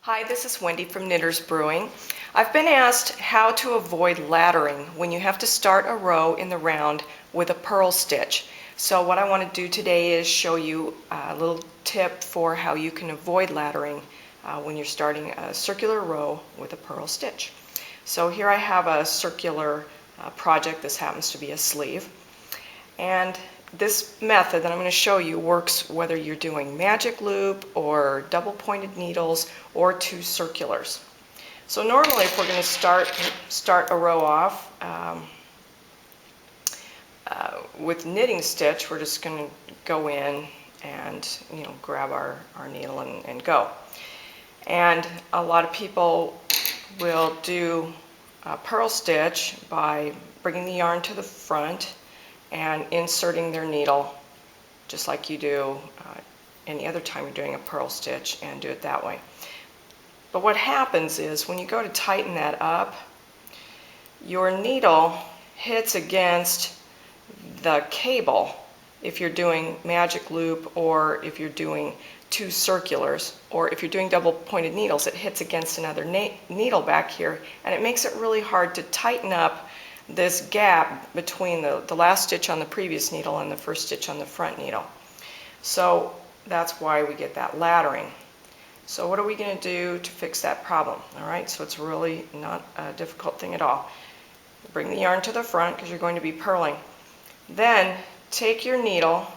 Hi, this is Wendy from Knitters Brewing. I've been asked how to avoid laddering when you have to start a row in the round with a purl stitch. So what I want to do today is show you a little tip for how you can avoid laddering when you're starting a circular row with a purl stitch. So here I have a circular project. This happens to be a sleeve. And this method that I'm going to show you works whether you're doing magic loop or double pointed needles or two circulars. So normally if we're going to start a row off with knitting stitch, we're just going to go in and grab our needle and go. And a lot of people will do a purl stitch by bringing the yarn to the front and inserting their needle just like you do any other time you're doing a purl stitch, and do it that way. But what happens is when you go to tighten that up, your needle hits against the cable if you're doing magic loop, or if you're doing two circulars, or if you're doing double pointed needles, it hits against another needle back here, and it makes it really hard to tighten up this gap between the last stitch on the previous needle and the first stitch on the front needle. So that's why we get that laddering. So what are we going to do to fix that problem? Alright, so it's really not a difficult thing at all. Bring the yarn to the front because you're going to be purling. Then take your needle,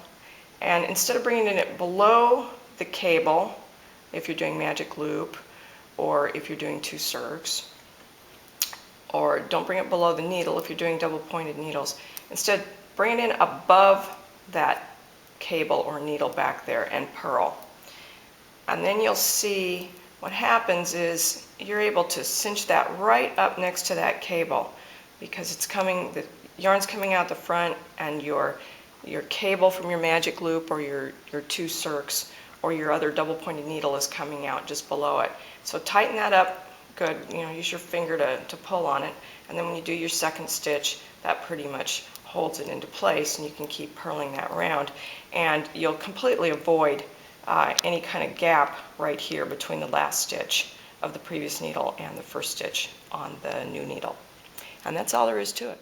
and instead of bringing it below the cable, if you're doing magic loop or if you're doing two circs, or don't bring it below the needle if you're doing double pointed needles. Instead, bring it in above that cable or needle back there and purl. And then you'll see what happens is you're able to cinch that right up next to that cable, because the yarn's coming out the front, and your cable from your magic loop or your two circs or your other double pointed needle is coming out just below it. So tighten that up good, use your finger to pull on it, and then when you do your second stitch, that pretty much holds it into place, and you can keep purling that round, and you'll completely avoid any kind of gap right here between the last stitch of the previous needle and the first stitch on the new needle. And that's all there is to it.